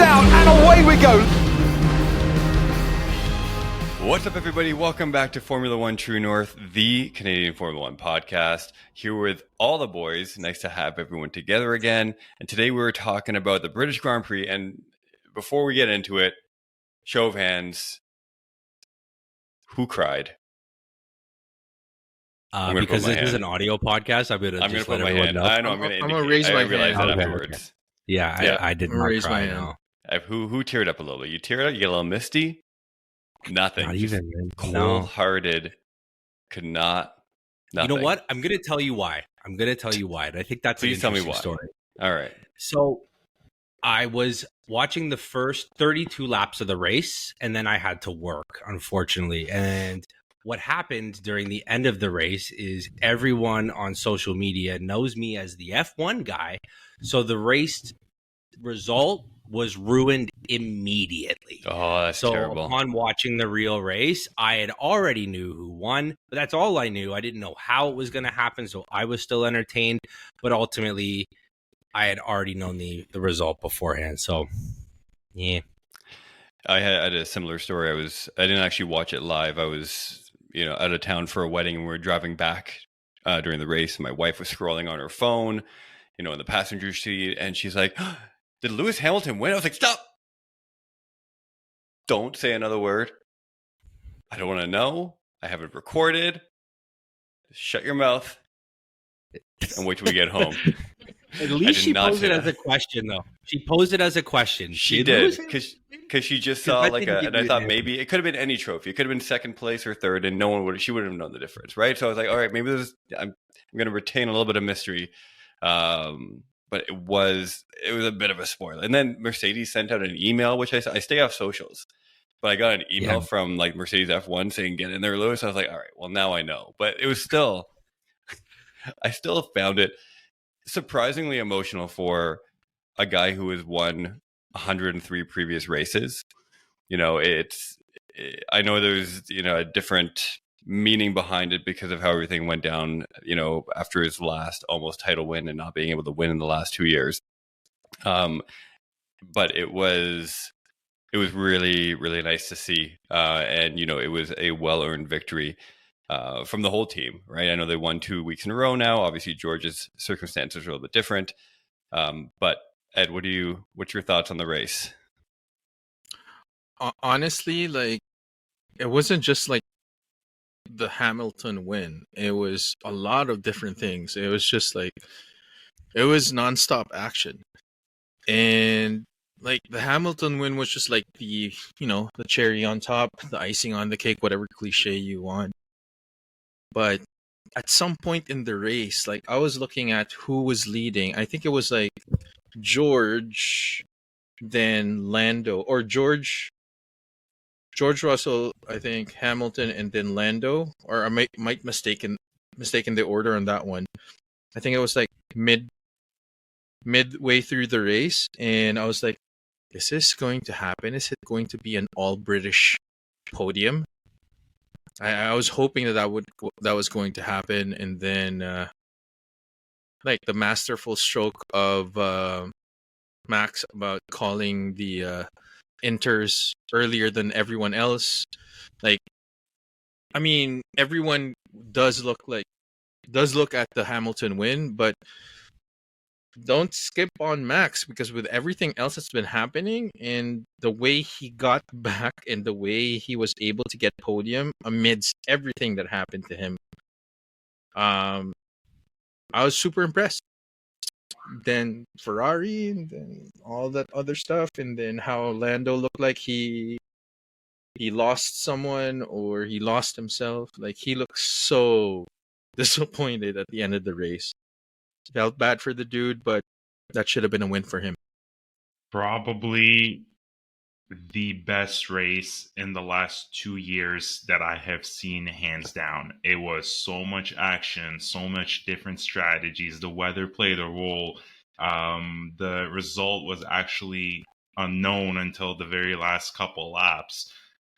out, and away we go. What's up, everybody? Welcome back to Formula One True North, the Canadian Formula One podcast. Here with all the boys. Nice to have everyone together again. And today we're talking about the British Grand Prix. And before we get into it, show of hands, who cried? Because this is an audio podcast, I'm going to put my hand. know. I know. I'm going to raise my hand. I realized that afterwards. Okay. Yeah, I did not raise my hand. Who teared up a little bit? You teared up? You get a little misty? Nothing. Not even. Cold-hearted. Could not. Nothing. You know what? I'm going to tell you why. And I think that's Please an tell me interesting why. story. All right. So I was watching the first 32 laps of the race, and then I had to work, unfortunately. And what happened during the end of the race is everyone on social media knows me as the F1 guy. So the race result was ruined immediately. Oh, that's terrible. Upon watching the real race, I had already knew who won, but that's all I knew. I didn't know how it was going to happen, so I was still entertained. But ultimately, I had already known the result beforehand. So, yeah. I had a similar story. I didn't actually watch it live. I was, out of town for a wedding, and we were driving back during the race. My wife was scrolling on her phone, in the passenger seat, and she's like, "Did Lewis Hamilton win?" I was like, "Stop! Don't say another word. I don't want to know. I have it recorded. Shut your mouth and wait till we get home." At least she posed it as a question, though. She posed it as a question. She did, because she just saw and I thought maybe it could have been any trophy. It could have been second place or third, and she wouldn't have known the difference, right? So I was like, all right, maybe I'm going to retain a little bit of mystery. But it was a bit of a spoiler. And then Mercedes sent out an email, which I stay off socials, but I got an email from Mercedes F1 saying, "Get in there, Lewis." I was like, all right, well, now I know. But it was still, I still found it surprisingly emotional for a guy who has won 103 previous races. I know there's, a different meaning behind it because of how everything went down, after his last almost title win and not being able to win in the last 2 years. But it was really, really nice to see. And, it was a well-earned victory from the whole team, right? I know they won 2 weeks in a row now. Obviously, George's circumstances are a little bit different. But Ed, what's your thoughts on the race? Honestly, it wasn't just the Hamilton win. It was a lot of different things. It was just it was nonstop action. And the Hamilton win was just the, the cherry on top, the icing on the cake, whatever cliche you want. But at some point in the race, I was looking at who was leading. I think it was George, then Lando, or George Russell, I think, Hamilton, and then Lando, or I might mistaken the order on that one. I think it was midway through the race, and I was like, is this going to happen? Is it going to be an all British podium? I was hoping that was going to happen, and then the masterful stroke of Max about calling the inters earlier than everyone else. Everyone does look at the Hamilton win, but don't skip on Max, because with everything else that's been happening and the way he got back and the way he was able to get podium amidst everything that happened to him, I was super impressed. Then Ferrari, and then all that other stuff, and then how Lando looked like he lost someone or he lost himself. He looked so disappointed at the end of the race. Felt bad for the dude, but that should have been a win for him. Probably the best race in the last 2 years that I have seen, hands down. It was so much action, so much different strategies. The weather played a role. The result was actually unknown until the very last couple laps.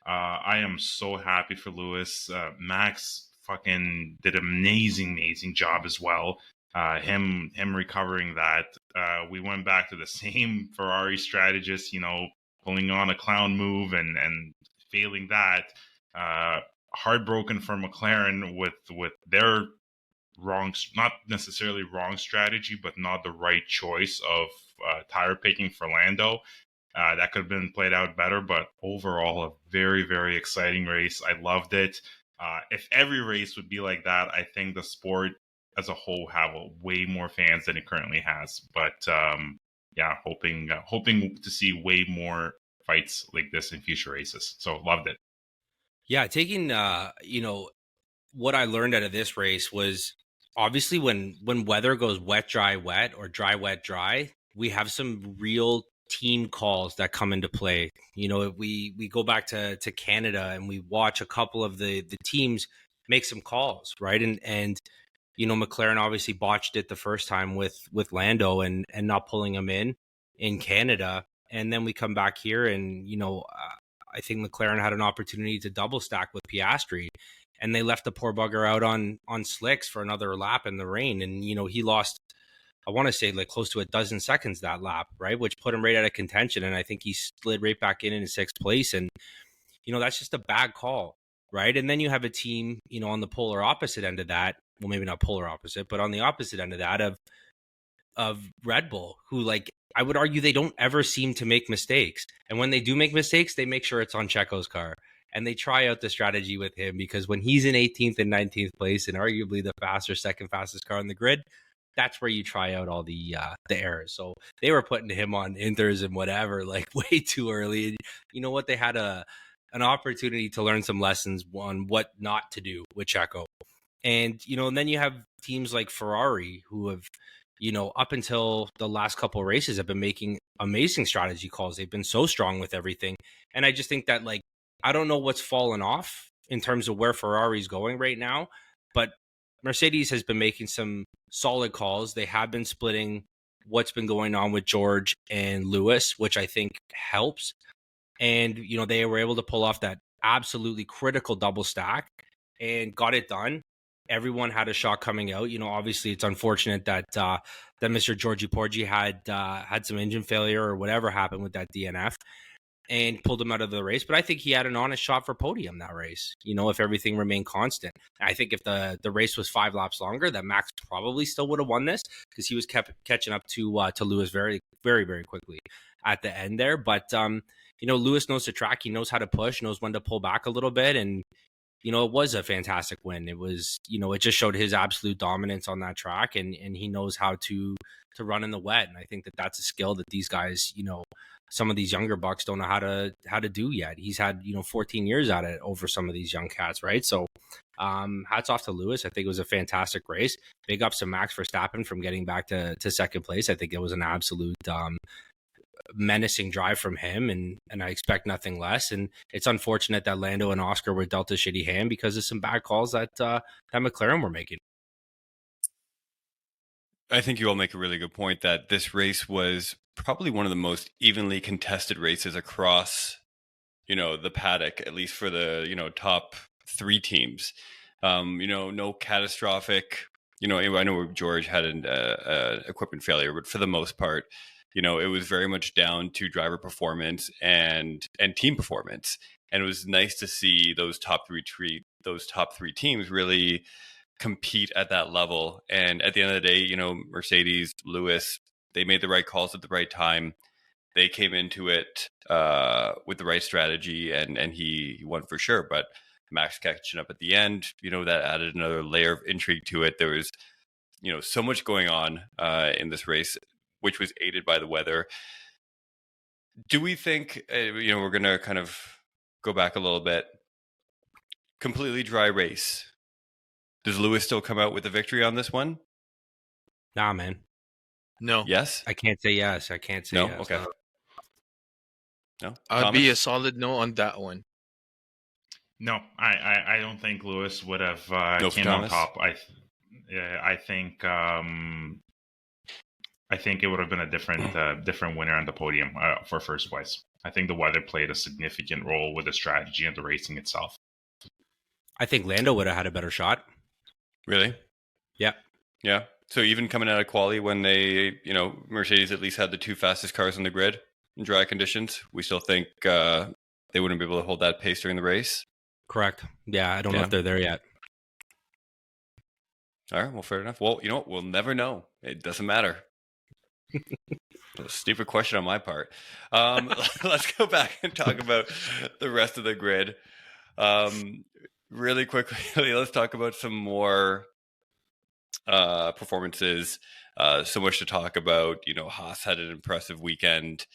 I am so happy for Lewis. Max fucking did an amazing job as well. Him recovering that we went back to the same Ferrari strategist, pulling on a clown move and failing that. Heartbroken for McLaren with their wrong, not necessarily wrong strategy, but not the right choice of tire picking for Lando. That could have been played out better, but overall, a very, very exciting race. I loved it. If every race would be like that, I think the sport as a whole have way more fans than it currently has. But hoping to see way more fights like this in future races. So loved it. Yeah, taking what I learned out of this race was obviously when weather goes wet, dry, wet, or dry, wet, dry, we have some real team calls that come into play. We go back to Canada and we watch a couple of the teams make some calls, right? And McLaren obviously botched it the first time with Lando and not pulling him in Canada. And then we come back here and, I think McLaren had an opportunity to double stack with Piastri, and they left the poor bugger out on slicks for another lap in the rain. And, he lost, I want to say, like close to a dozen seconds that lap, right? Which put him right out of contention. And I think he slid right back in sixth place. And, that's just a bad call, right? And then you have a team, on the polar opposite end of that. Well, maybe not polar opposite, but on the opposite end of that of Red Bull, who, like, I would argue they don't ever seem to make mistakes. And when they do make mistakes, they make sure it's on Checo's car. And they try out the strategy with him because when he's in 18th and 19th place and arguably the second fastest car on the grid, that's where you try out all the errors. So they were putting him on inters and whatever, like way too early. And you know what? They had an opportunity to learn some lessons on what not to do with Checo. And, and then you have teams like Ferrari who have, up until the last couple of races have been making amazing strategy calls. They've been so strong with everything. And I just think that, like, I don't know what's fallen off in terms of where Ferrari's going right now, but Mercedes has been making some solid calls. They have been splitting what's been going on with George and Lewis, which I think helps. And, they were able to pull off that absolutely critical double stack and got it done. Everyone had a shot coming out. Obviously it's unfortunate that Mr. Georgie Porgy had some engine failure or whatever happened with that DNF and pulled him out of the race. But I think he had an honest shot for podium that race, if everything remained constant. I think if the race was 5 laps longer, that Max probably still would have won this because he was kept catching up to Lewis very, very, very quickly at the end there. But, Lewis knows the track. He knows how to push, knows when to pull back a little bit. And, it was a fantastic win. It was, it just showed his absolute dominance on that track, and he knows how to run in the wet. And I think that that's a skill that these guys, some of these younger bucks don't know how to do yet. He's had, 14 years at it over some of these young cats, right? So hats off to Lewis. I think it was a fantastic race. Big ups to Max Verstappen from getting back to second place. I think it was an absolute menacing drive from him, and I expect nothing less. And it's unfortunate that Lando and Oscar were dealt a shitty hand because of some bad calls that McLaren were making. I think you all make a really good point that this race was probably one of the most evenly contested races across, the paddock, at least for the, top 3 teams. No catastrophic, I know George had an equipment failure, but for the most part, it was very much down to driver performance and team performance. And it was nice to see those top three teams really compete at that level. And at the end of the day, Mercedes, Lewis, they made the right calls at the right time. They came into it with the right strategy, and he won for sure. But Max catching up at the end, that added another layer of intrigue to it. There was, so much going on in this race, which was aided by the weather. Do we think, we're going to kind of go back a little bit, completely dry race? Does Lewis still come out with the victory on this one? Nah, man. No. Yes? I can't say yes. I can't say no? yes. Okay. No? I'd be a solid no on that one. No, I don't think Lewis would have came on top. I think it would have been a different winner on the podium for first place. I think the weather played a significant role with the strategy and the racing itself. I think Lando would have had a better shot. Really? Yeah. Yeah. So even coming out of quali when they, Mercedes at least had the two fastest cars on the grid in dry conditions, we still think they wouldn't be able to hold that pace during the race. Correct. Yeah, I don't know if they're there yet. All right, well, fair enough. Well, you know what? We'll never know. It doesn't matter. A stupid question on my part. Let's go back and talk about the rest of the grid. Really quickly, let's talk about some more performances. So much to talk about. Haas had an impressive weekend.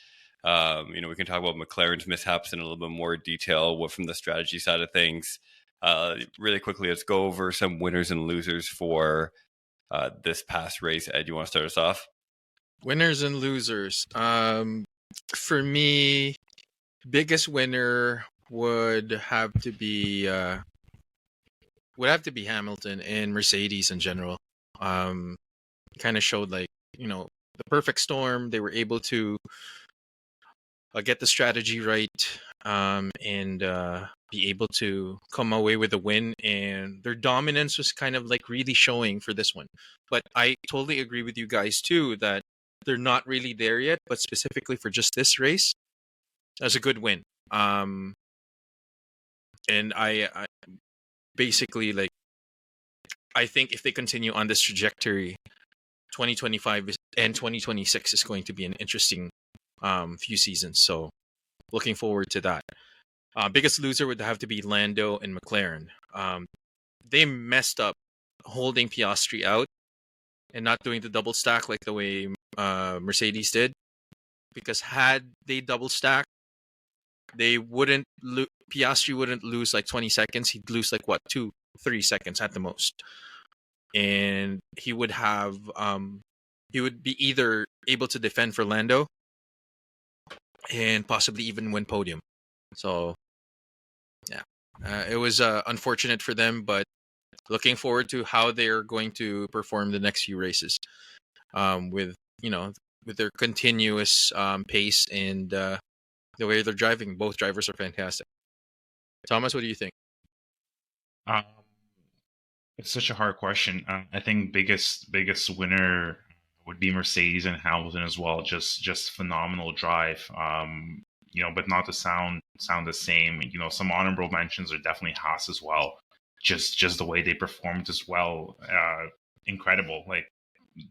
We can talk about McLaren's mishaps in a little bit more detail from the strategy side of things. Really quickly, let's go over some winners and losers for this past race. Ed, you want to start us off? Winners and losers. For me, biggest winner would have to be Hamilton and Mercedes in general. Kind of showed the perfect storm. They were able to get the strategy right and be able to come away with a win, and their dominance was kind of really showing for this one. But I totally agree with you guys too that they're not really there yet, but specifically for just this race, that's a good win. And I basically I think if they continue on this trajectory, 2025 and 2026 is going to be an interesting few seasons. So looking forward to that. Biggest loser would have to be Lando and McLaren. They messed up holding Piastri out and not doing the double stack like the way Mercedes did. Because had they double stacked, Piastri wouldn't lose 20 seconds. He'd lose 2-3 seconds at the most. And he would be either able to defend for Lando and possibly even win podium. So, yeah, it was unfortunate for them, but looking forward to how they're going to perform the next few races with their continuous pace and the way they're driving. Both drivers are fantastic. Thomas, what do you think? It's such a hard question. I think biggest winner would be Mercedes and Hamilton as well. Just phenomenal drive. But not to sound the same. Some honorable mentions are definitely Haas as well. Just the way they performed as well. Incredible.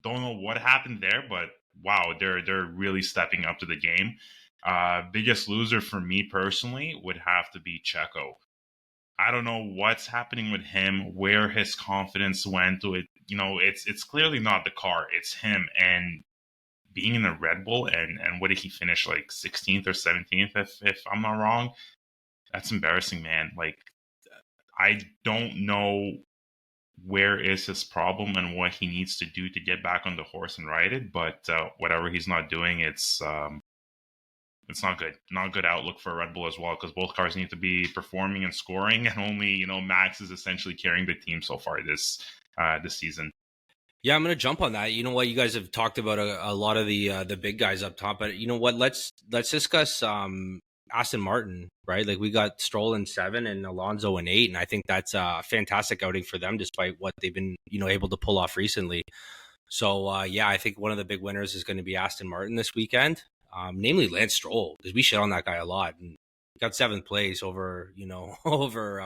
Don't know what happened there, but wow, they're really stepping up to the game. Biggest loser for me personally would have to be Checo. I don't know what's happening with him, where his confidence went to it. It's clearly not the car, it's him. And being in a Red Bull, and what did he finish, 16th or 17th, if I'm not wrong? That's embarrassing, man. I don't know where is his problem and what he needs to do to get back on the horse and ride it, but whatever he's not doing, it's not good. Not a good outlook for Red Bull as well, because both cars need to be performing and scoring, and only Max is essentially carrying the team so far this season. Yeah, I'm going to jump on that. You know what? You guys have talked about a lot of the big guys up top, but you know what? Let's discuss Aston Martin, right? We got Stroll in 7 and Alonso in 8, and I think that's a fantastic outing for them, despite what they've been able to pull off recently. So I think one of the big winners is going to be Aston Martin this weekend. Namely Lance Stroll, because we shit on that guy a lot, and got 7th place over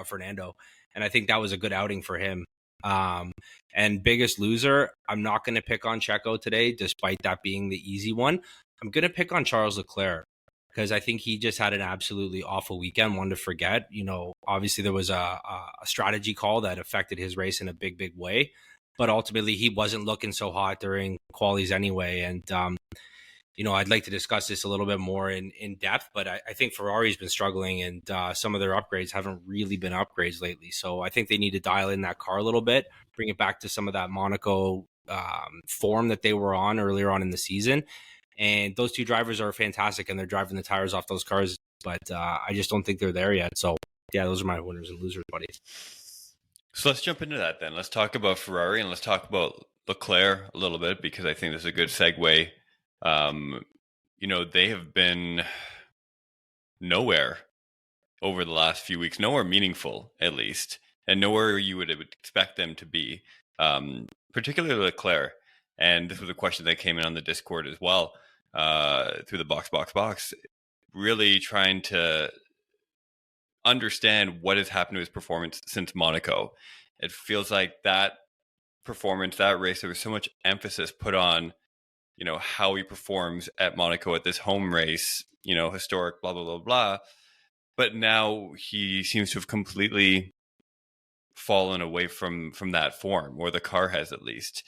Fernando, and I think that was a good outing for him. And biggest loser, I'm not going to pick on Checo today, despite that being the easy one. I'm going to pick on Charles Leclerc, because I think he just had an absolutely awful weekend, one to forget. Obviously there was a strategy call that affected his race in a big way, but ultimately he wasn't looking so hot during qualies anyway, and I'd like to discuss this a little bit more in depth, but I think Ferrari's been struggling, and some of their upgrades haven't really been upgrades lately. So I think they need to dial in that car a little bit, bring it back to some of that Monaco form that they were on earlier on in the season. And those two drivers are fantastic, and they're driving the tires off those cars, but I just don't think they're there yet. So yeah, those are my winners and losers, buddy. So let's jump into that then. Let's talk about Ferrari, and let's talk about Leclerc a little bit, because I think this is a good segue. They have been nowhere over the last few weeks, nowhere meaningful, at least, and nowhere you would expect them to be, particularly Leclerc. And this was a question that came in on the Discord as well, through the box, really trying to understand what has happened to his performance since Monaco. It feels like that performance, that race, there was so much emphasis put on, how he performs at Monaco at this home race, historic, blah, blah, blah, blah. But now he seems to have completely fallen away from that form, or the car has at least.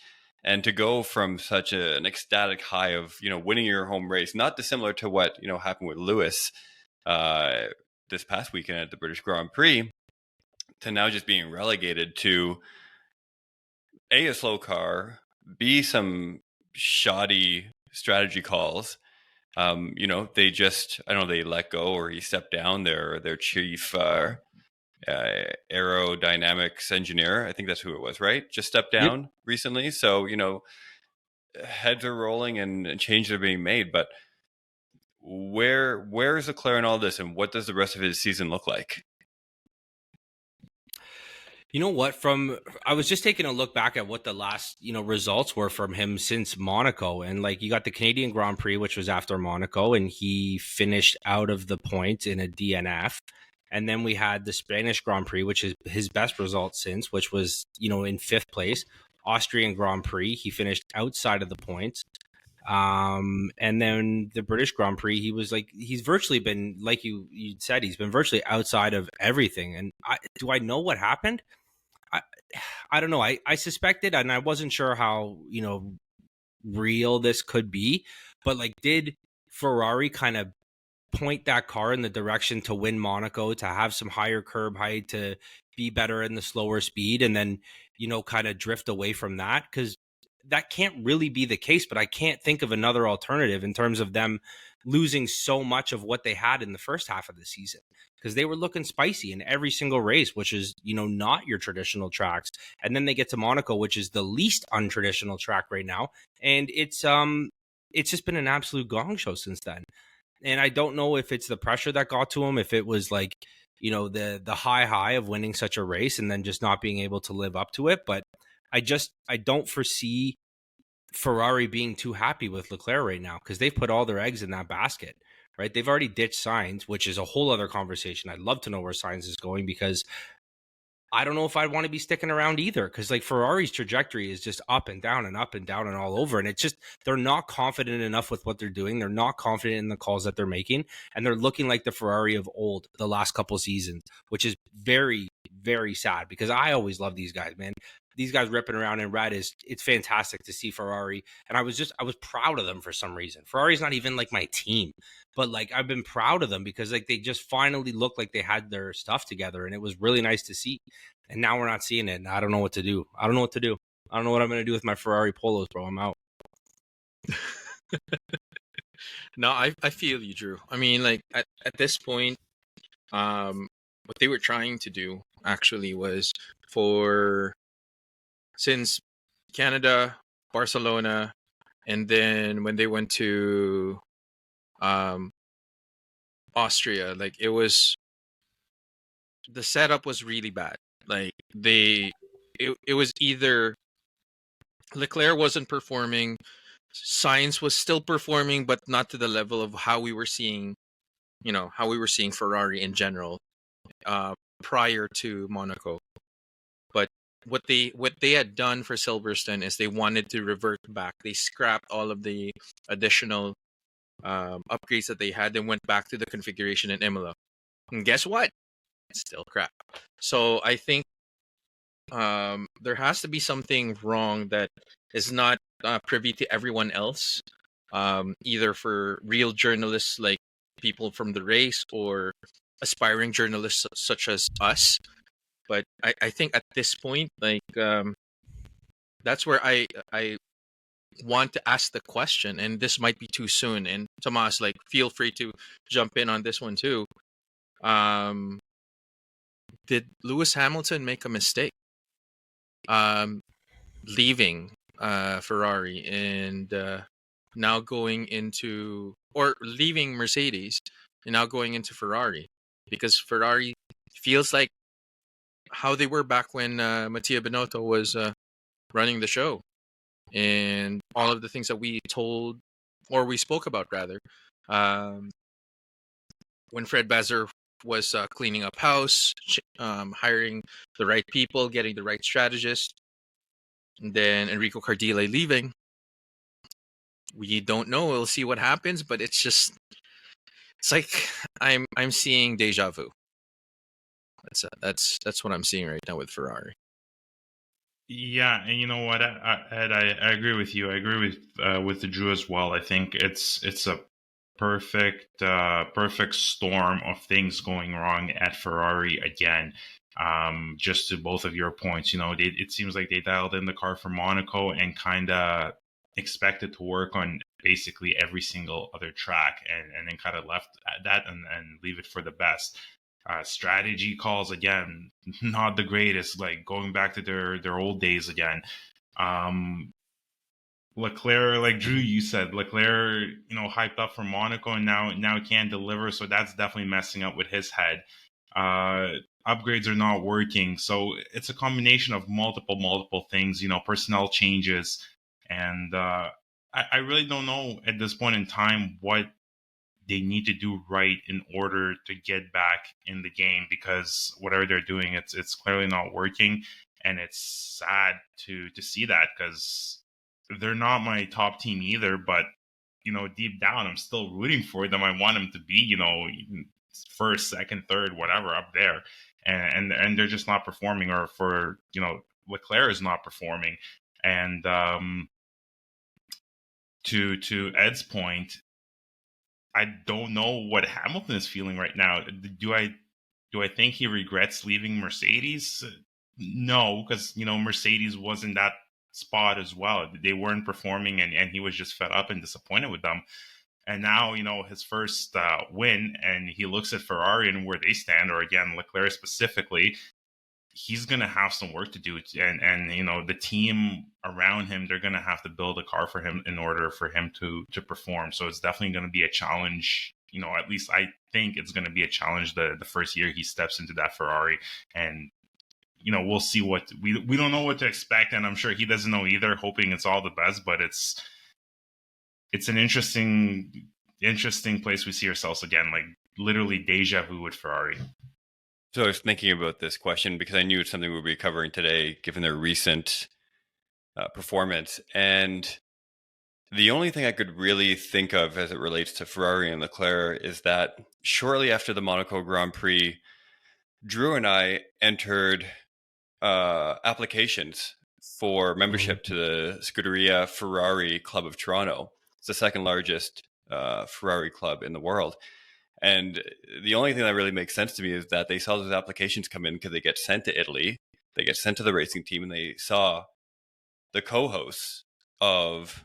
And to go from such an ecstatic high of, winning your home race, not dissimilar to what, happened with Lewis this past weekend at the British Grand Prix, to now just being relegated to a slow car, B, some shoddy strategy calls. They just, I don't know, they let go, or he stepped down their chief aerodynamics engineer. I think that's who it was, right? Just stepped down recently. So, heads are rolling and changes are being made. But where is Leclerc in all this, and what does the rest of his season look like? You know what? I was just taking a look back at what the last, results were from him since Monaco. And you got the Canadian Grand Prix, which was after Monaco, and he finished out of the points in a DNF. And then we had the Spanish Grand Prix, which is his best result since, which was, in fifth place. Austrian Grand Prix, he finished outside of the points. And then the British Grand Prix, he's virtually been, like you said, he's been virtually outside of everything. And do I know what happened? I don't know. I suspected, and I wasn't sure how, real this could be, but did Ferrari kind of point that car in the direction to win Monaco, to have some higher curb height, to be better in the slower speed, and then, kind of drift away from that? Because that can't really be the case, but I can't think of another alternative in terms of them losing so much of what they had in the first half of the season, because they were looking spicy in every single race, which is, not your traditional tracks. And then they get to Monaco, which is the least untraditional track right now. And it's just been an absolute gong show since then. And I don't know if it's the pressure that got to him, if it was the high of winning such a race and then just not being able to live up to it. But I don't foresee Ferrari being too happy with Leclerc right now, because they've put all their eggs in that basket, right? They've already ditched Sainz, which is a whole other conversation. I'd love to know where Sainz is going, because I don't know if I'd want to be sticking around either, because Ferrari's trajectory is just up and down and up and down and all over. And it's just, they're not confident enough with what they're doing. They're not confident in the calls that they're making. And they're looking like the Ferrari of old the last couple of seasons, which is very, very sad, because I always love these guys, man. These guys ripping around in red it's fantastic to see Ferrari. And I was proud of them for some reason. Ferrari's not even my team, but I've been proud of them because they just finally looked like they had their stuff together, and it was really nice to see. And now we're not seeing it, and I don't know what to do. I don't know what I'm going to do with my Ferrari polos, bro. I'm out. No, I feel you, Drew. I mean, at this point, what they were trying to do actually was since Canada, Barcelona, and then when they went to Austria, it was, the setup was really bad. It was either Leclerc wasn't performing, Sainz was still performing, but not to the level of how we were seeing Ferrari in general prior to Monaco. But what they had done for Silverstone is they wanted to revert back. They scrapped all of the additional upgrades that they had and went back to the configuration in Imola. And guess what? It's still crap. So I think there has to be something wrong that is not privy to everyone else, either for real journalists like people from the race or aspiring journalists such as us. But I think at this point, that's where I want to ask the question, and this might be too soon. And Tomas, feel free to jump in on this one too. Did Lewis Hamilton make a mistake leaving Ferrari and now going into, or leaving Mercedes and now going into Ferrari? Because Ferrari feels like how they were back when Mattia Binotto was running the show. and all of the things that we told, or we spoke about rather, when Fred Vasseur was cleaning up house, hiring the right people, getting the right strategist, and then Enrico Cardile leaving. We don't know. We'll see what happens, but it's like I'm seeing deja vu. That's what I'm seeing right now with Ferrari. Yeah, and you know what, Ed, I agree with you. I agree with the Drew as well. I think it's a perfect storm of things going wrong at Ferrari again. Just to both of your points, it seems like they dialed in the car for Monaco and kind of expected to work on basically every single other track, and then kind of left that and leave it for the best. Strategy calls again, not the greatest, like going back to their old days again. Leclerc, like Drew, you said, Leclerc, hyped up for Monaco and now can't deliver. So that's definitely messing up with his head. Upgrades are not working. So it's a combination of multiple things, personnel changes. And I really don't know at this point in time what they need to do right in order to get back in the game, because whatever they're doing, it's clearly not working. And it's sad to see that, because they're not my top team either, but deep down I'm still rooting for them. I want them to be first, second, third, whatever, up there, and they're just not performing, or for Leclerc is not performing. And to Ed's point, I don't know what Hamilton is feeling right now. Do I think he regrets leaving Mercedes? No, because Mercedes was in that spot as well. They weren't performing, and he was just fed up and disappointed with them. And now, his first win, and he looks at Ferrari and where they stand, or again, Leclerc specifically, he's going to have some work to do. And the team around him, they're going to have to build a car for him in order for him to perform. So it's definitely going to be a challenge. At least I think it's going to be a challenge the first year he steps into that Ferrari. And we'll see what we don't know what to expect, and I'm sure he doesn't know either, hoping it's all the best. But it's an interesting place we see ourselves again, like literally deja vu with Ferrari. So I was thinking about this question because I knew it's something we'll be covering today, given their recent performance. And the only thing I could really think of as it relates to Ferrari and Leclerc is that shortly after the Monaco Grand Prix, Drew and I entered applications for membership to the Scuderia Ferrari Club of Toronto. It's the second largest Ferrari club in the world. And the only thing that really makes sense to me is that they saw those applications come in because they get sent to Italy, they get sent to the racing team, and they saw the co-hosts of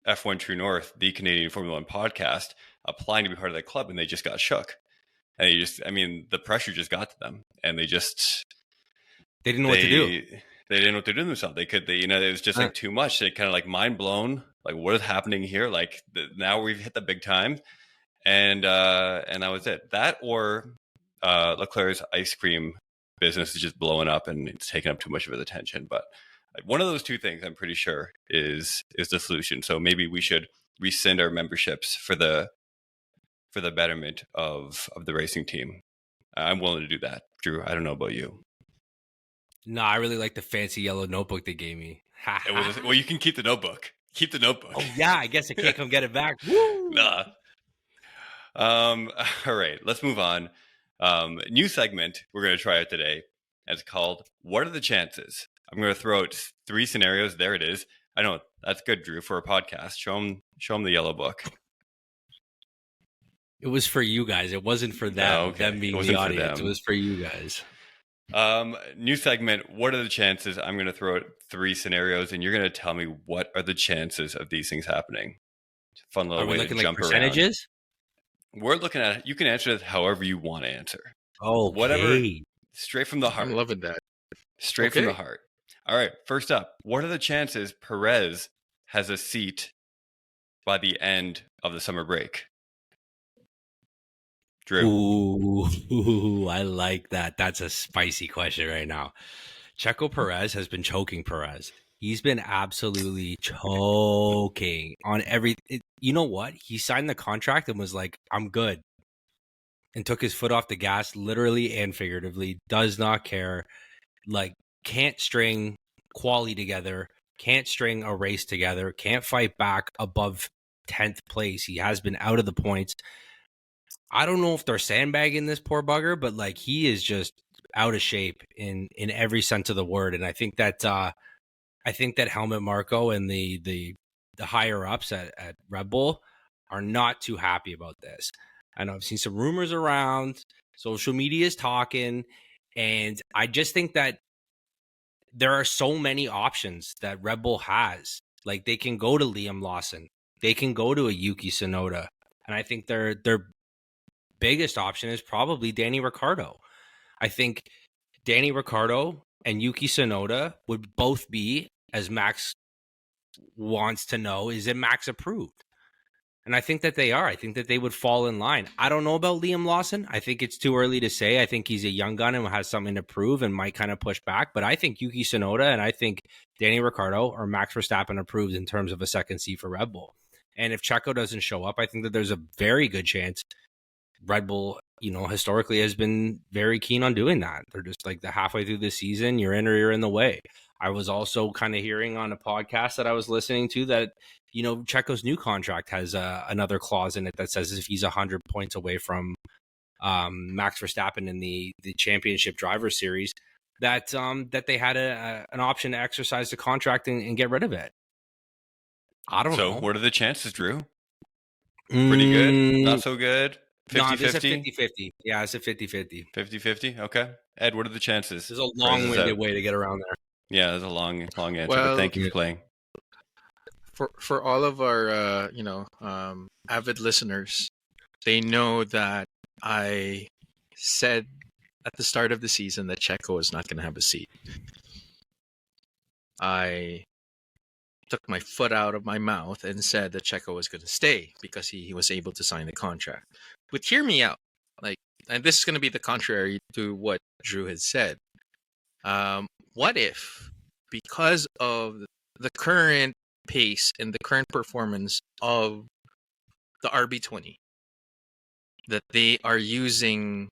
F1 True North, the Canadian Formula One podcast, applying to be part of that club, and they just got shook. And the pressure just got to them, and they didn't know what to do. They didn't know what to do themselves. It was just like too much. They kind of like mind blown. Like, what is happening here? Like now we've hit the big time. And that was it. That or Leclerc's ice cream business is just blowing up and it's taking up too much of his attention. But one of those two things, I'm pretty sure, is the solution. So maybe we should rescind our memberships for the betterment of the racing team. I'm willing to do that, Drew. I don't know about you. No, I really like the fancy yellow notebook they gave me. Well, you can keep the notebook. Keep the notebook. Oh yeah, I guess I can't come get it back. Woo! Nah. All right, let's move on. New segment we're going to try out today. It's called "What Are the Chances?" I'm going to throw out 3 scenarios. There it is. I know that's good, Drew, for a podcast. Show them the yellow book. It was for you guys. It wasn't for them. Oh, okay. Them being the audience. It was for you guys. New segment. What are the chances? I'm going to throw out 3 scenarios, and you're going to tell me what are the chances of these things happening. It's a fun little way to jump percentages? Around. We're looking at it. You can answer it however you want to answer. Oh, okay. Whatever. Straight from the heart. I'm loving that. Straight from the heart. All right. First up, what are the chances Perez has a seat by the end of the summer break? Drew. Ooh, I like that. That's a spicy question right now. Checo Perez has been choking Perez. He's been absolutely choking on you know what? He signed the contract and was like, I'm good. And took his foot off the gas, literally and figuratively, does not care. Like, can't string quali together, can't string a race together, can't fight back above 10th place. He has been out of the points. I don't know if they're sandbagging this poor bugger, but like, he is just out of shape in every sense of the word. And I think that Helmut Marko and the higher ups at Red Bull are not too happy about this. I know I've seen some rumors around, social media is talking, and I just think that there are so many options that Red Bull has. Like, they can go to Liam Lawson, they can go to a Yuki Tsunoda, and I think their biggest option is probably Danny Ricciardo. I think Danny Ricciardo and Yuki Tsunoda would both be, as Max wants to know, is it Max approved? And I think that they are. I think that they would fall in line. I don't know about Liam Lawson. I think it's too early to say. I think he's a young gun and has something to prove and might kind of push back. But I think Yuki Tsunoda and I think Danny Ricciardo or Max Verstappen approved in terms of a second seat for Red Bull. And if Checo doesn't show up, I think that there's a very good chance Red Bull, historically has been very keen on doing that. They're just like, the halfway through the season, you're in or you're in the way. I was also kind of hearing on a podcast that I was listening to that, Checo's new contract has another clause in it that says if he's 100 points away from Max Verstappen in the championship driver series, that they had an option to exercise the contract and get rid of it. I don't know. So what are the chances, Drew? Pretty good? Not so good? 50-50? No, it's a 50-50. Yeah, it's a 50-50. 50-50? Okay. Ed, what are the chances? There's a long-winded way to get around there. Yeah, there's a long answer, but thank you for playing. For all of our avid listeners, they know that I said at the start of the season that Checo is not going to have a seat. I took my foot out of my mouth and said that Checo was going to stay because he was able to sign the contract. But hear me out. And this is going to be the contrary to what Drew had said. What if, because of the current pace and the current performance of the RB20, that they are using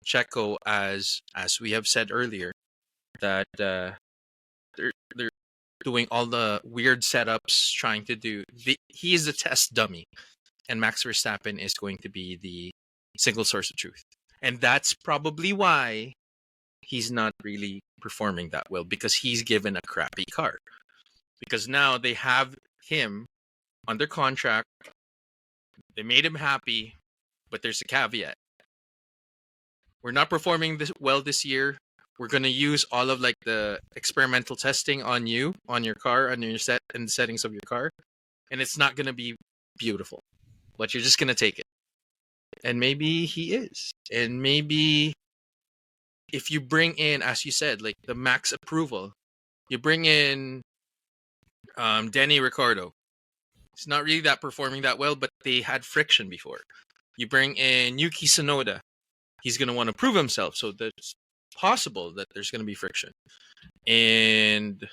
Checo as we have said earlier, that they're doing all the weird setups, trying to do. He is the test dummy, and Max Verstappen is going to be the single source of truth, and that's probably why he's not really performing that well, because he's given a crappy car. Because now they have him under contract. They made him happy, but there's a caveat. We're not performing well this year. We're going to use all of the experimental testing on you, on your car, on your set and the settings of your car. And it's not going to be beautiful, but you're just going to take it. And maybe he is. And maybe if you bring in, as you said, the max approval, you bring in Danny Ricciardo. It's not really performing that well, but they had friction before. You bring in Yuki Tsunoda. He's going to want to prove himself, so that's possible that there's going to be friction. And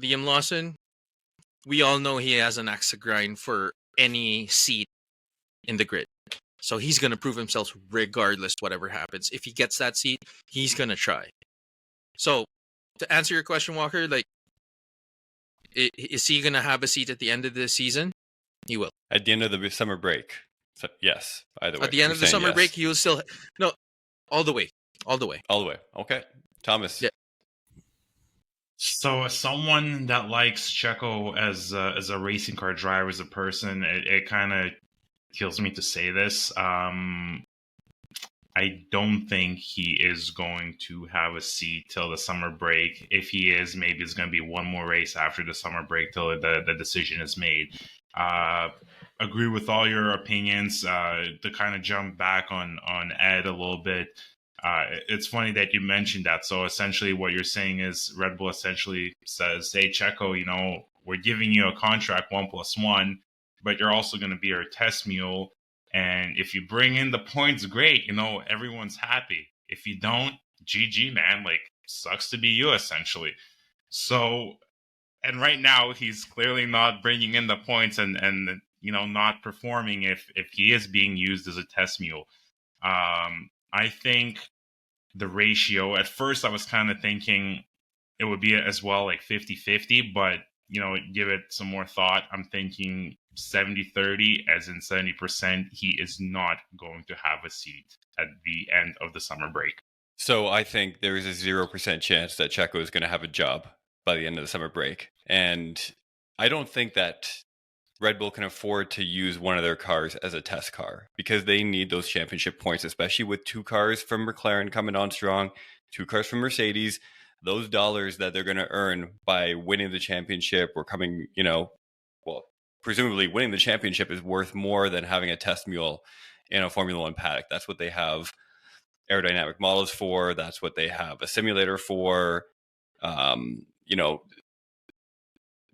Liam Lawson, we all know he has an axe to grind for any seat in the grid. So he's going to prove himself regardless whatever happens. If he gets that seat, he's going to try. So to answer your question, Walker, is he going to have a seat at the end of the season? He will. At the end of the summer break. So, yes, either way. At the end of the summer break, he will still... No, all the way. All the way. All the way. Okay. Thomas. Yeah. So as someone that likes Checo as a racing car driver, as a person, it kind of kills me to say this. I don't think he is going to have a seat till the summer break. If he is, maybe it's going to be one more race after the summer break till the decision is made. Agree with all your opinions. To kind of jump back on Ed a little bit, it's funny that you mentioned that. So essentially what you're saying is Red Bull essentially says, hey, Checo, we're giving you a contract 1+1, but you're also going to be our test mule. And if you bring in the points, great. Everyone's happy. If you don't, GG, man. Sucks to be you, essentially. So, and right now he's clearly not bringing in the points and not performing if he is being used as a test mule. I think the ratio, at first I was kind of thinking it would be as well like 50-50, but give it some more thought. I'm thinking 70-30, as in 70% he is not going to have a seat at the end of the summer break. So I think there is a 0% chance that Checo is going to have a job by the end of the summer break. And I don't think that Red Bull can afford to use one of their cars as a test car, because they need those championship points, especially with 2 cars from McLaren coming on strong, 2 cars from Mercedes. Those dollars that they're going to earn by winning the championship or coming, presumably winning the championship is worth more than having a test mule in a Formula One paddock. That's what they have aerodynamic models for. That's what they have a simulator for.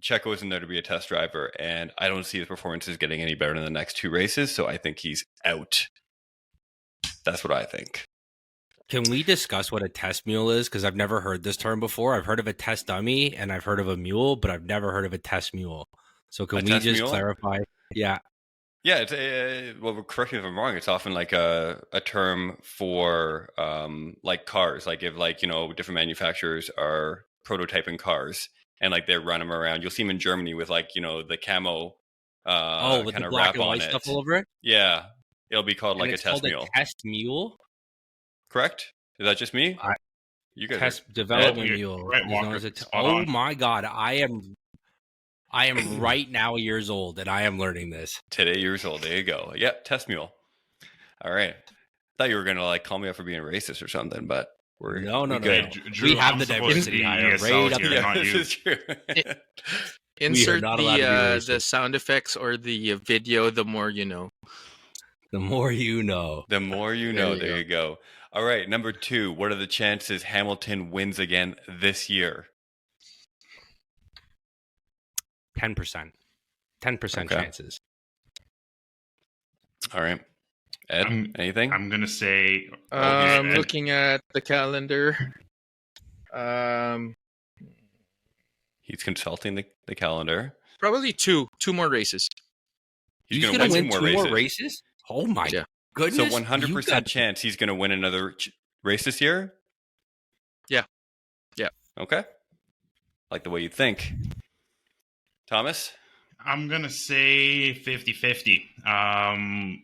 Checo isn't there to be a test driver, and I don't see his performances getting any better in the next 2 races, so I think he's out. That's what I think. Can we discuss what a test mule is? Because I've never heard this term before. I've heard of a test dummy and I've heard of a mule, but I've never heard of a test mule. So can we just mule? Clarify? Yeah. Yeah, it's well, correct me if I'm wrong. It's often like a term for like cars. Like if different manufacturers are prototyping cars and like they run them around. You'll see them in Germany with like the camo with kind the of black wrap and on white it. Stuff all over it. Yeah, it'll be called like a test mule. A test mule. Correct? Is that just me? You guys test development mule. Right, oh my god, I am right now years old, and I am learning this. Today years old. There you go. Yep, test mule. All right. Thought you were gonna like call me up for being racist or something, but we're no. Drew, we have the diversity higher right up here. This is true. Insert the sound effects or the video. The more you know. The more you know. The more you know. There you go. All right, number 2. What are the chances Hamilton wins again this year? 10%. 10% chances. All right. Ed, anything? I'm going to say... I'm looking at the calendar. He's consulting the calendar. Probably two more races. He's going to win 2 more races? Oh my goodness. So 100% chance he's going to win another race this year? Yeah. Okay. Like the way you think. Thomas? I'm going to say 50-50.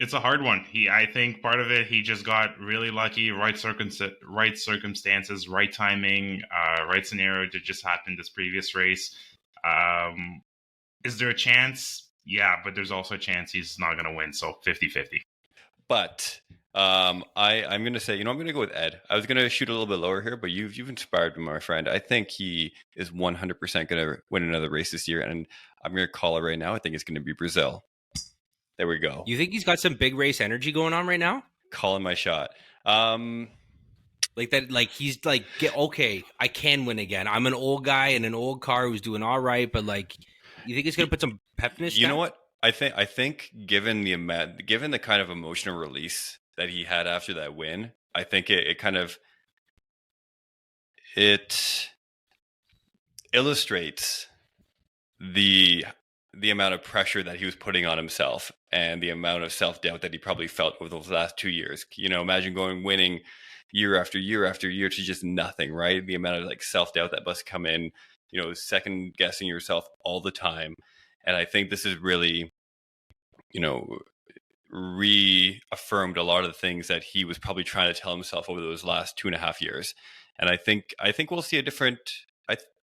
It's a hard one. I think part of it, he just got really lucky, right circumstances, right timing, right scenario that just happened this previous race. Is there a chance? Yeah, but there's also a chance he's not going to win, so 50-50. But I'm going to say, I'm going to go with Ed. I was going to shoot a little bit lower here, but you've inspired me, my friend. I think he is 100% going to win another race this year, and I'm going to call it right now. I think it's going to be Brazil. There we go. You think he's got some big race energy going on right now? Calling my shot. Like that, like he's like, okay, I can win again. I'm an old guy in an old car who's doing all right, but like, you think he's going to put some pep in his step? You know what? I think given the kind of emotional release that he had after that win, I think it illustrates the amount of pressure that he was putting on himself and the amount of self-doubt that he probably felt over those last 2 years. Imagine winning year after year after year to just nothing, right? The amount of like self-doubt that must come in, second guessing yourself all the time. And I think this is really, reaffirmed a lot of the things that he was probably trying to tell himself over those last 2.5 years. And I think we'll see a different,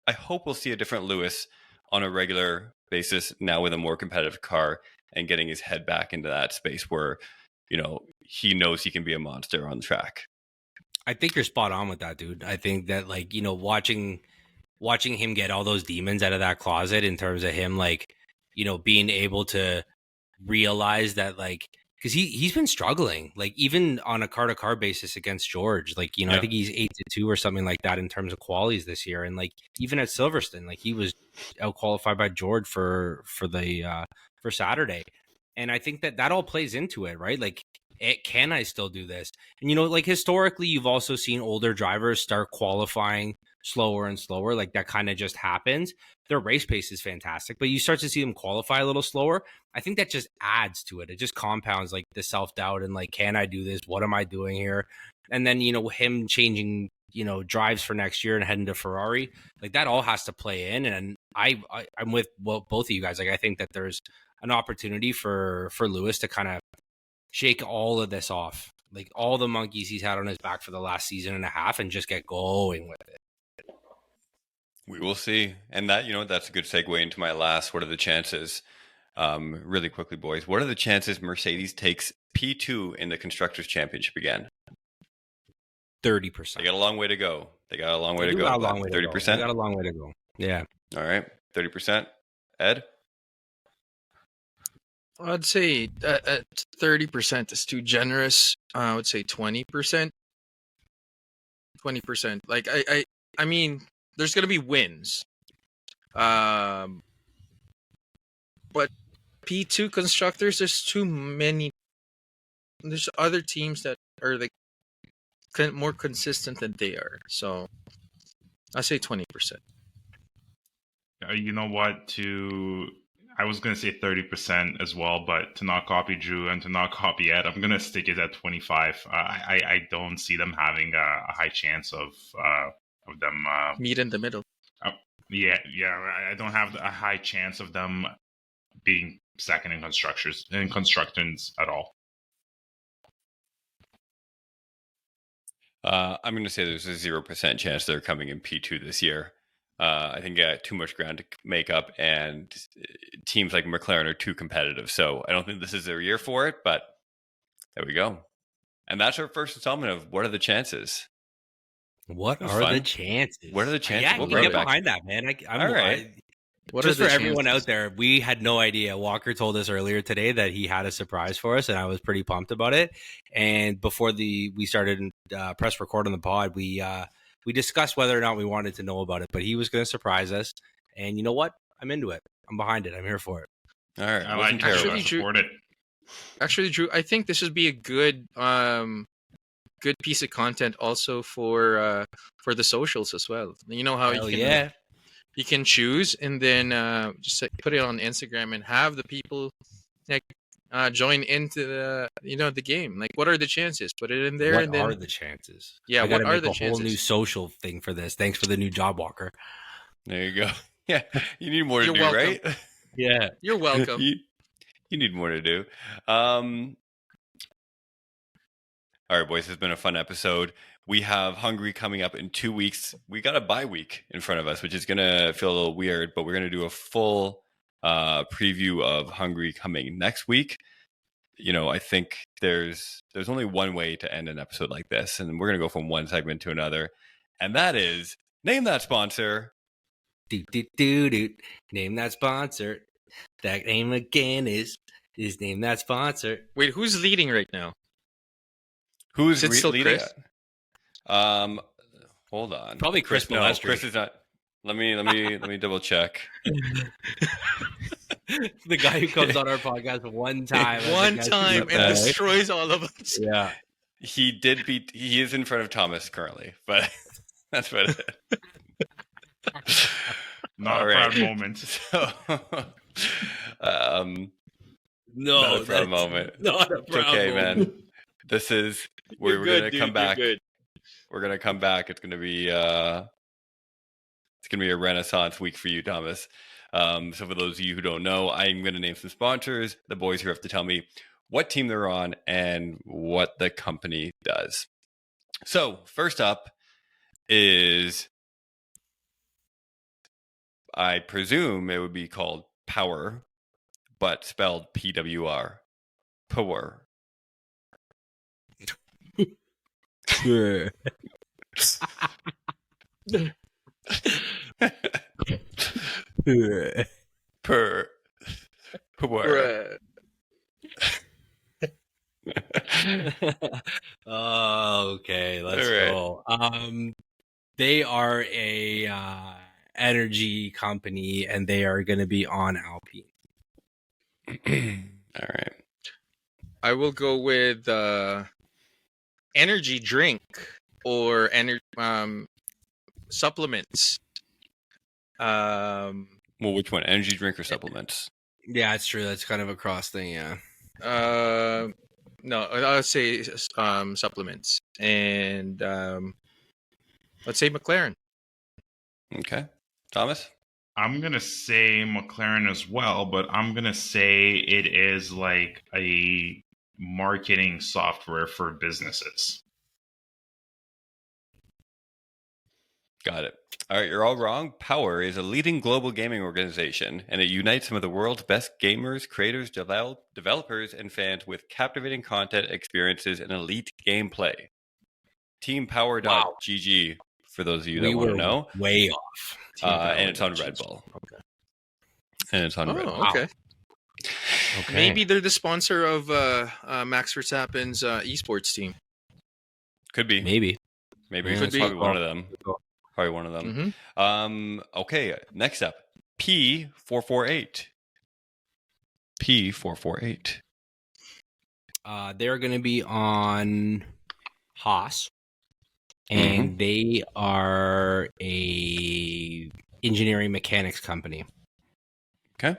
I hope we'll see a different Lewis on a regular basis now with a more competitive car and getting his head back into that space where, he knows he can be a monster on the track. I think you're spot on with that, dude. I think that like, watching him get all those demons out of that closet in terms of him, like, being able to realize that, like, because he's been struggling, like even on a car-to-car basis against George, like, I think he's 8-2 or something like that in terms of qualies this year. And like, even at Silverstone, like he was out-qualified by George for Saturday. And I think that all plays into it, right? Like, can I still do this? And, like historically, you've also seen older drivers start qualifying slower and slower. Like that kind of just happens. Their race pace is fantastic, but you start to see them qualify a little slower. I think that just adds to it. It just compounds like the self-doubt and like, can I do this? What am I doing here? And then, him changing, drives for next year and heading to Ferrari, like that all has to play in. And I'm with both of you guys. Like, I think that there's an opportunity for Lewis to kind of shake all of this off, like all the monkeys he's had on his back for the last season and a half, and just get going with it. We will see. And that, that's a good segue into my last, what are the chances? Really quickly, boys. What are the chances Mercedes takes P2 in the Constructors' Championship again? 30%. They got a long way to go. They got a long way to go. 30%? They got a long way to go. Yeah. All right. 30%. Ed? I'd say 30% is too generous. I would say 20%. 20%. Like, I mean, there's going to be wins. But P2 Constructors, there's too many. There's other teams that are like more consistent than they are. So I say 20%. You know what? I was going to say 30% as well, but to not copy Drew and to not copy Ed, I'm going to stick it at 25. I don't see them having a high chance of them meet in the middle. Yeah. I don't have a high chance of them being second in constructors at all. I'm going to say there's a 0% chance they're coming in P2 this year. I think too much ground to make up, and teams like McLaren are too competitive. So I don't think this is their year for it, but there we go. And that's our first installment of What Are the Chances? What are the chances? What are the chances? Yeah, we'll get behind that, man. I'm all right. Just for everyone out there, we had no idea. Walker told us earlier today that he had a surprise for us, and I was pretty pumped about it. And before we started press record on the pod, we discussed whether or not we wanted to know about it, but he was going to surprise us. And you know what? I'm into it. I'm behind it. I'm here for it. All right. I like it. Actually, Drew, I think this would be a good piece of content also for the socials as well. You know how you can choose and then just put it on Instagram and have the people join into the game. Like, what are the chances? Put it in there. What are the chances? Yeah, what are the chances? A whole new social thing for this. Thanks for the new job, Walker. There you go. Yeah, you need more to do, welcome. right? Yeah, you're welcome. You need more to do. All right, boys, it's been a fun episode. We have Hungary coming up in 2 weeks. We got a bye week in front of us, which is going to feel a little weird, but we're going to do a full preview of Hungary coming next week. I think there's only one way to end an episode like this, and we're going to go from one segment to another, and that is name that sponsor. Name that sponsor. That name again is name that sponsor. Wait, who's leading right now? Who's still leading? Chris? Hold on. Probably Chris. No, Chris is not. Let me double check. The guy who comes on our podcast one time and destroys all of us. Yeah, he is in front of Thomas currently, but that's about it. Not a proud moment. So, not a proud moment. Not a proud okay, moment. man. This is we're going to come back. We're going to come back. It's going to be a renaissance week for you, Thomas. So for those of you who don't know, I'm going to name some sponsors. The boys here have to tell me what team they're on and what the company does. So first up is, I presume it would be called Power, but spelled PWR. Power. Yeah. Per. Okay, let's go. They are a energy company, and they are going to be on Alpine. All right. I will go with energy drink or supplements. Well, which one? Energy drink or supplements? Yeah, it's true. That's kind of a cross thing. Yeah. No, I would say supplements, and let's say McLaren. Okay, Thomas. I'm gonna say McLaren as well, but I'm gonna say it is like a marketing software for businesses. Got it. All right, you're all wrong. Power is a leading global gaming organization, and it unites some of the world's best gamers, creators, developers, and fans with captivating content, experiences, and elite gameplay. TeamPower.gg, for those of you that want to know. Way off. And it's on Red Bull. Okay. And it's on Red Bull. Okay. Okay. Maybe they're the sponsor of Max Verstappen's esports team. Could be. Maybe. Maybe Could it's be. probably one of them. Probably one of them. Mm-hmm. Okay, next up. P448. P448. They're going to be on Haas, and they are a engineering mechanics company. Okay.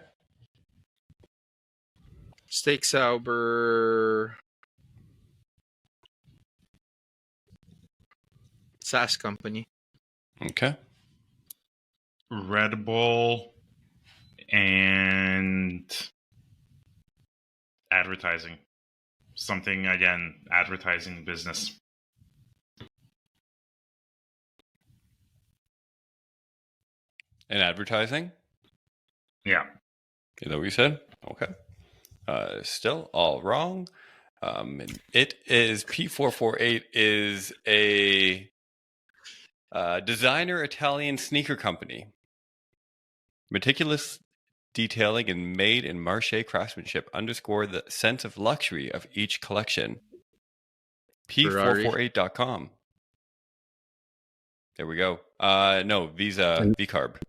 Steak Sauber. SaaS company. Okay. Red Bull and advertising. Something, again, advertising business. And advertising? Yeah. Is that what you said? Okay. Still all wrong. It is P448 is a designer Italian sneaker company. Meticulous detailing and made in marche craftsmanship underscore the sense of luxury of each collection. P448.com. There we go. No, Visa V-Carb.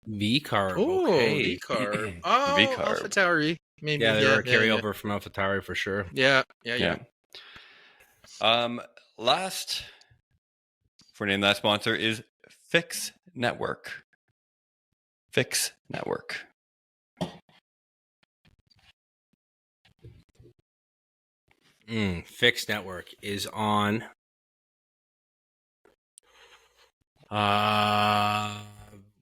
V-Carb. Oh, Okay. V-Carb. Oh, V-Carb. AlphaTauri. Maybe. Yeah, they're a carryover from AlphaTauri for sure. Yeah. Last for name that sponsor is Fix Network. Fix Network. Fix Network is on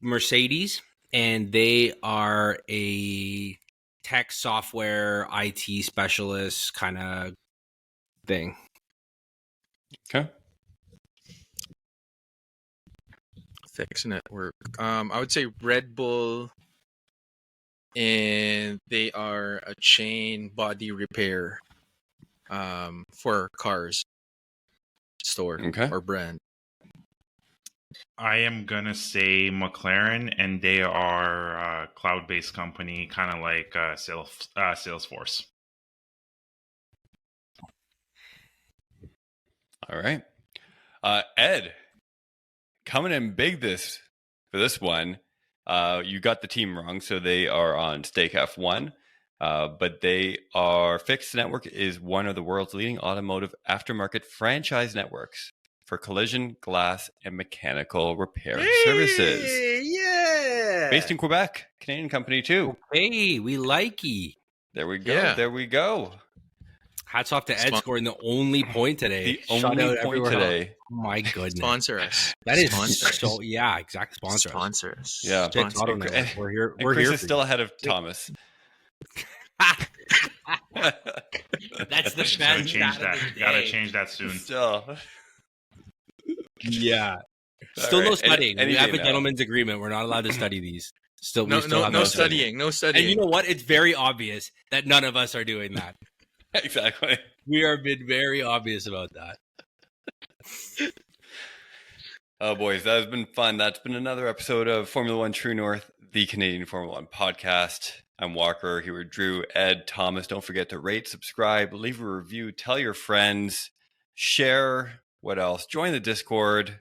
Mercedes, and they are a tech software IT specialist kind of thing. Okay. Fix Network. I would say Red Bull, and they are a chain body repair for cars store or brand. I am going to say McLaren, and they are a cloud-based company, kind of like Salesforce. All right. Ed, coming in big for this one. You got the team wrong, so they are on Stake F1. But Fix Network is one of the world's leading automotive aftermarket franchise networks for collision, glass, and mechanical repair services. Yeah. Based in Quebec, Canadian company too. Hey, we likey. There we go. Yeah. There we go. Hats off to Ed scoring the only point today. The only point today. Else. Oh my goodness. Sponsor us. That is Sponsor so, yeah, exactly. Sponsor us. Yeah. We're here. We're Chris here. is still ahead of Thomas. That's the best. Gotta change that. Gotta change that soon. Still. Yeah. Still no studying. Any We have a now. gentleman's agreement. We're not allowed to study these. Still, No studying. No studying. And you know what? It's very obvious that none of us are doing that. Exactly. We are been very obvious about that. Oh, boys, that has been fun. That's been another episode of Formula One True North, the Canadian Formula One podcast. I'm Walker, here with Drew, Ed, Thomas. Don't forget to rate, subscribe, leave a review, tell your friends, share. What else? Join the Discord.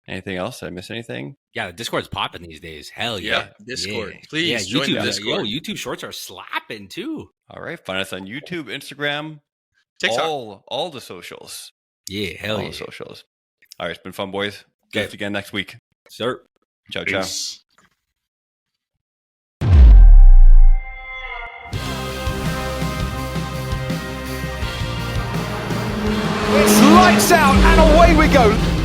Anything else? Did I miss anything? Yeah, the Discord's popping these days. Hell yeah. Discord. Yeah. Please join the Discord. YouTube shorts are slapping too. All right. Find us on YouTube, Instagram, TikTok. all the socials. Yeah, hell all yeah. the socials. All right. It's been fun, boys. Do this again next week. Sir. Ciao, ciao. Peace. It's lights out and away we go.